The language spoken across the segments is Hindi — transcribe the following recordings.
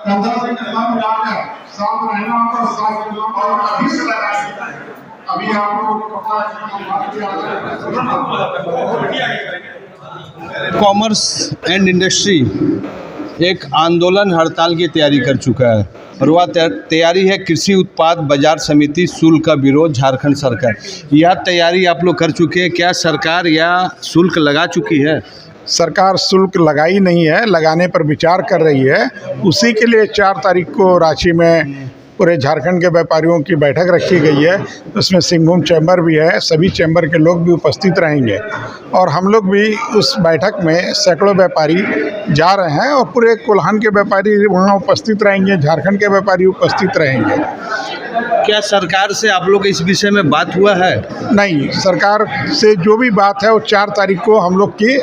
कंधा से कंधा मिलाकर साथ रहना और साथ चलना और अभी से लगाएंगे। अभी आप लोगों को कॉमर्स एंड इंडस्ट्री एक आंदोलन हड़ताल की तैयारी कर चुका है और वह तैयारी है कृषि उत्पाद बाजार समिति शुल्क का विरोध झारखंड सरकार। यह तैयारी आप लोग कर चुके हैं क्या? सरकार या शुल्क लगा चुकी है? सरकार शुल्क लगाई नहीं है, लगाने पर विचार कर रही है। उसी के लिए 4 तारीख को रांची में पूरे झारखंड के व्यापारियों की बैठक रखी गई है। उसमें सिंहभूम चैम्बर भी है, सभी चैम्बर के लोग भी उपस्थित रहेंगे और हम लोग भी उस बैठक में सैकड़ों व्यापारी जा रहे हैं और पूरे कोल्हान के व्यापारी वहाँ उपस्थित रहेंगे, झारखंड के व्यापारी उपस्थित रहेंगे। क्या सरकार से आप लोग इस विषय में बात हुआ है? नहीं, सरकार से जो भी बात है वो 4 तारीख को हम लोग की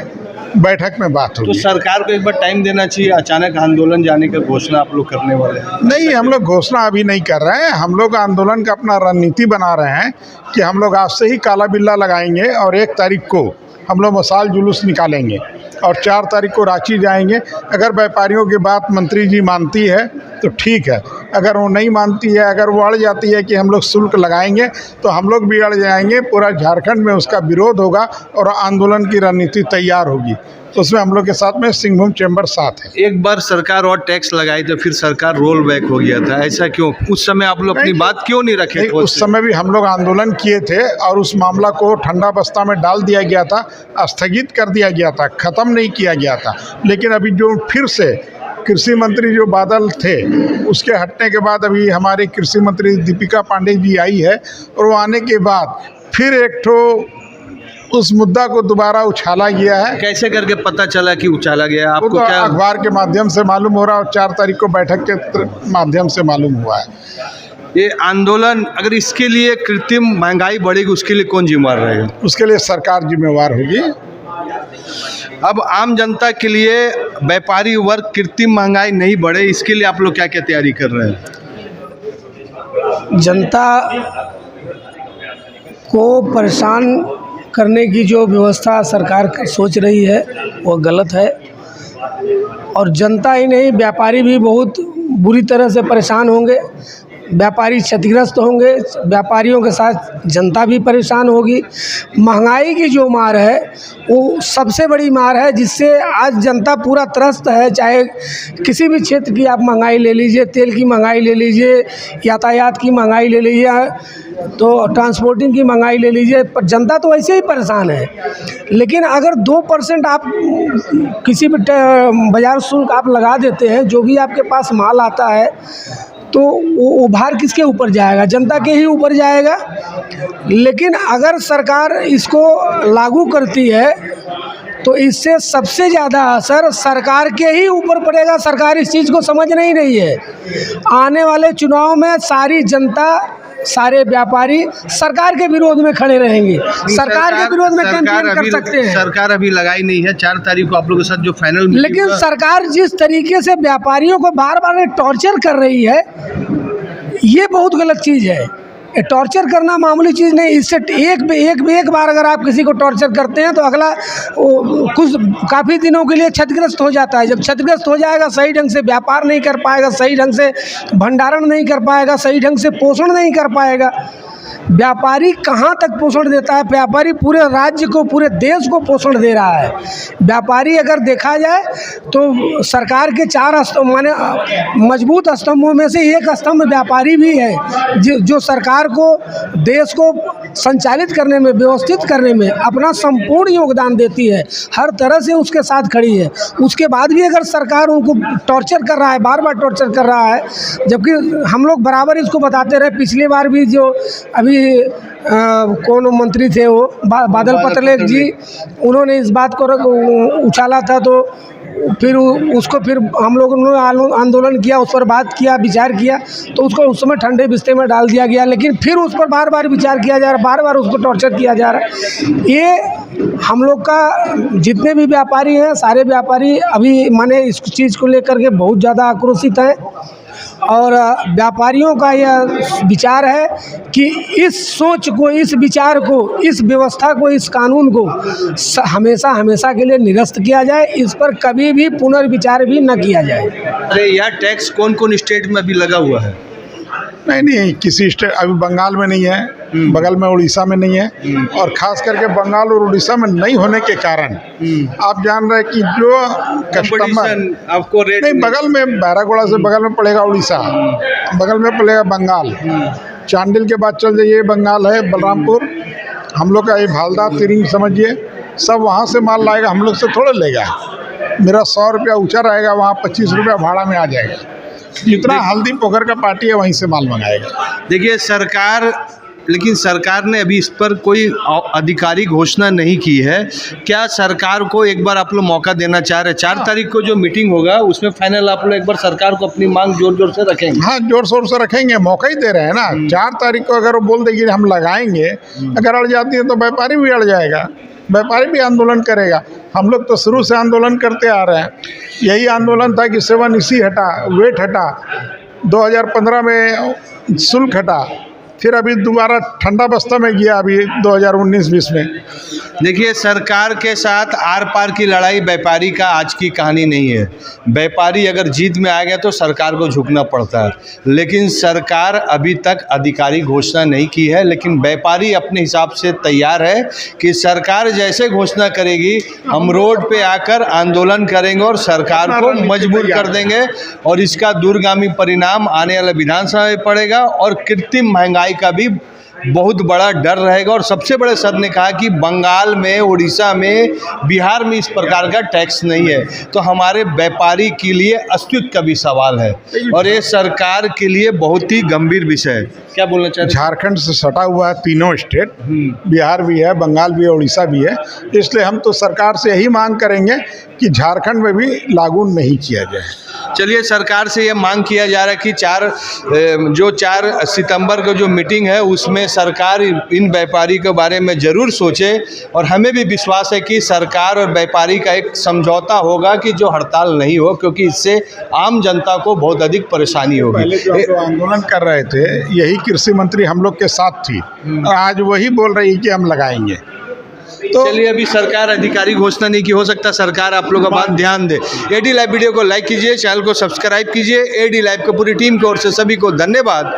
बैठक में बात होगी। तो सरकार को एक बार टाइम देना चाहिए। अचानक आंदोलन जाने का घोषणा आप लोग करने वाले हैं? नहीं, हम लोग घोषणा अभी नहीं कर रहे हैं। हम लोग आंदोलन का अपना रणनीति बना रहे हैं कि हम लोग आज से ही काला बिल्ला लगाएंगे और 1 तारीख को हम लोग मशाल जुलूस निकालेंगे और 4 तारीख को रांची जाएंगे। अगर व्यापारियों की बात मंत्री जी मानती है तो ठीक है, अगर वो नहीं मानती है, अगर वो अड़ जाती है कि हम लोग शुल्क लगाएंगे तो हम लोग भी अड़ जाएंगे। पूरा झारखंड में उसका विरोध होगा और आंदोलन की रणनीति तैयार होगी। तो उसमें हम लोग के साथ में सिंहभूम चैम्बर साथ है। एक बार सरकार और टैक्स लगाई तो फिर सरकार रोल बैक हो गया था, ऐसा क्यों? उस समय आप लोग अपनी बात क्यों नहीं रखे? उस समय भी हम लोग आंदोलन किए थे और उस मामला को ठंडा बस्ता में डाल दिया गया था, स्थगित कर दिया गया था, ख़त्म नहीं किया गया था। लेकिन अभी जो फिर से कृषि मंत्री जो बादल थे उसके हटने के बाद अभी हमारे कृषि मंत्री दीपिका पांडे जी आई है और वो आने के बाद फिर एक ठो उस मुद्दा को दोबारा उछाला गया है। कैसे करके पता चला कि उछाला गया? आपको तो क्या अखबार के माध्यम से मालूम हो रहा है और 4 तारीख को बैठक के माध्यम से मालूम हुआ है। ये आंदोलन अगर इसके लिए कृत्रिम महंगाई बढ़ेगी उसके लिए कौन जिम्मेवार रहेगा? उसके लिए सरकार जिम्मेवार होगी। अब आम जनता के लिए व्यापारी वर्ग कृत्रिम महंगाई नहीं बढ़े इसके लिए आप लोग क्या क्या तैयारी कर रहे हैं? जनता को परेशान करने की जो व्यवस्था सरकार सोच रही है वो गलत है और जनता ही नहीं व्यापारी भी बहुत बुरी तरह से परेशान होंगे। व्यापारी क्षतिग्रस्त होंगे, व्यापारियों के साथ जनता भी परेशान होगी। महंगाई की जो मार है वो सबसे बड़ी मार है जिससे आज जनता पूरा त्रस्त है। चाहे किसी भी क्षेत्र की आप महंगाई ले लीजिए, तेल की महंगाई ले लीजिए, यातायात की महंगाई ले लीजिए, तो ट्रांसपोर्टिंग की महंगाई ले लीजिए, पर जनता तो वैसे ही परेशान है। लेकिन अगर 2% आप किसी भी बाजार शुल्क आप लगा देते हैं, जो भी आपके पास माल आता है तो वो भार किसके ऊपर जाएगा? जनता के ही ऊपर जाएगा। लेकिन अगर सरकार इसको लागू करती है तो इससे सबसे ज़्यादा असर सरकार के ही ऊपर पड़ेगा। सरकार इस चीज़ को समझ नहीं रही है। आने वाले चुनाव में सारी जनता, सारे व्यापारी सरकार के विरोध में खड़े रहेंगे। सरकार के विरोध में कैंपेन कर सकते हैं। सरकार अभी लगाई नहीं है। 4 तारीख को आप लोगों के साथ जो फाइनल, लेकिन सरकार जिस तरीके से व्यापारियों को बार बार टॉर्चर कर रही है ये बहुत गलत चीज़ है। टॉर्चर करना मामूली चीज़ नहीं। इससे एक बार अगर आप किसी को टॉर्चर करते हैं तो अगला कुछ काफ़ी दिनों के लिए क्षतिग्रस्त हो जाता है। जब क्षतिग्रस्त हो जाएगा, सही ढंग से व्यापार नहीं कर पाएगा, सही ढंग से भंडारण नहीं कर पाएगा, सही ढंग से पोषण नहीं कर पाएगा। व्यापारी कहाँ तक पोषण देता है? व्यापारी पूरे राज्य को, पूरे देश को पोषण दे रहा है। व्यापारी अगर देखा जाए तो सरकार के 4 स्तंभ माने मजबूत स्तंभों में से एक स्तंभ व्यापारी भी है जो सरकार को, देश को संचालित करने में, व्यवस्थित करने में अपना संपूर्ण योगदान देती है। हर तरह से उसके साथ खड़ी है। उसके बाद भी अगर सरकार उनको टॉर्चर कर रहा है, बार बार टॉर्चर कर रहा है, जबकि हम लोग बराबर इसको बताते रहे। पिछली बार भी जो अभी कौन मंत्री थे वो बादल पत्रलेख जी, उन्होंने इस बात को उछाला था तो फिर उसको फिर हम लोगों ने आंदोलन किया, उस पर बात किया, विचार किया, तो उसको उस समय ठंडे बिस्तर में डाल दिया गया। लेकिन फिर उस पर बार बार विचार किया जा रहा है, बार बार उसको टॉर्चर किया जा रहा है। ये हम लोग का जितने भी व्यापारी हैं, सारे व्यापारी अभी माने इस चीज़ को लेकर के बहुत ज़्यादा आक्रोशित हैं और व्यापारियों का यह विचार है कि इस सोच को, इस विचार को, इस व्यवस्था को, इस कानून को हमेशा हमेशा के लिए निरस्त किया जाए। इस पर कभी भी पुनर्विचार भी न किया जाए। अरे यह टैक्स कौन कौन स्टेट में अभी लगा हुआ है? नहीं, किसी स्टेट अभी बंगाल में नहीं है, बगल में उड़ीसा में नहीं है, और ख़ास करके बंगाल और उड़ीसा में नहीं होने के कारण आप जान रहे हैं कि जो कस्टमर आपको रेट नहीं, बगल में बैरागोड़ा से बगल में पड़ेगा उड़ीसा, बगल में पड़ेगा बंगाल, चांडिल के बाद चल जाइए बंगाल है बलरामपुर, हम लोग का ये भालदा तिरिंग समझिए, सब वहाँ से माल लाएगा, हम लोग से थोड़ा लेगा। मेरा 100 रुपया ऊँचा रहेगा, वहाँ 25 रुपया भाड़ा में आ जाएगा। जितना हल्दी पोखर का पार्टी है वहीं से माल मंगाएगा। देखिए लेकिन सरकार ने अभी इस पर कोई आधिकारिक घोषणा नहीं की है। क्या सरकार को एक बार आप लोग मौका देना चाह रहे हैं? 4 तारीख को जो मीटिंग होगा उसमें फाइनल आप लोग एक बार सरकार को अपनी मांग जोर जोर से रखेंगे? हाँ, जोर शोर से रखेंगे, मौका ही दे रहे हैं ना। 4 तारीख को अगर वो बोल देगी हम लगाएंगे, अगर अड़ जाती है तो व्यापारी भी अड़ जाएगा, व्यापारी भी आंदोलन करेगा। हम लोग तो शुरू से आंदोलन करते आ रहे हैं। यही आंदोलन था कि 7EC हटा, वेट हटा, 2015 में शुल्क हटा, फिर अभी दोबारा ठंडा बस्ता में गया अभी 2019-20 में। देखिए, सरकार के साथ आर पार की लड़ाई व्यापारी का आज की कहानी नहीं है। व्यापारी अगर जीत में आ गया तो सरकार को झुकना पड़ता है, लेकिन सरकार अभी तक आधिकारिक घोषणा नहीं की है। लेकिन व्यापारी अपने हिसाब से तैयार है कि सरकार जैसे घोषणा करेगी हम रोड पे आकर आंदोलन करेंगे और सरकार को मजबूर कर देंगे, और इसका दूरगामी परिणाम आने वाले विधानसभा में पड़ेगा और कृत्रिम महंगाई का भी बहुत बड़ा डर रहेगा। और सबसे बड़े सर ने कहा कि बंगाल में, उड़ीसा में, बिहार में इस प्रकार का टैक्स नहीं है, तो हमारे व्यापारी के लिए अस्तित्व का भी सवाल है और ये सरकार के लिए बहुत ही गंभीर विषय है। क्या बोलना चाहते हैं? झारखंड से सटा हुआ है तीनों स्टेट, बिहार भी है, बंगाल भी है, उड़ीसा भी है, इसलिए हम तो सरकार से यही मांग करेंगे कि झारखंड में भी लागू नहीं किया जाए। चलिए, सरकार से ये मांग किया जा रहा है कि 4 सितंबर को जो मीटिंग है उसमें सरकार इन व्यापारी के बारे में ज़रूर सोचे, और हमें भी विश्वास है कि सरकार और व्यापारी का एक समझौता होगा कि जो हड़ताल नहीं हो, क्योंकि इससे आम जनता को बहुत अधिक परेशानी होगी। पहले जो हम लोग आंदोलन कर रहे थे, यही कृषि मंत्री हम लोग के साथ थी, और आज वही बोल रही है कि हम लगाएंगे। तो चलिए, अभी सरकार आधिकारिक घोषणा नहीं की, हो सकता सरकार आप लोगों का बात ध्यान दे। AD लाइव वीडियो को लाइक कीजिए, चैनल को सब्सक्राइब कीजिए। AD लाइव की पूरी टीम की ओर से सभी को धन्यवाद।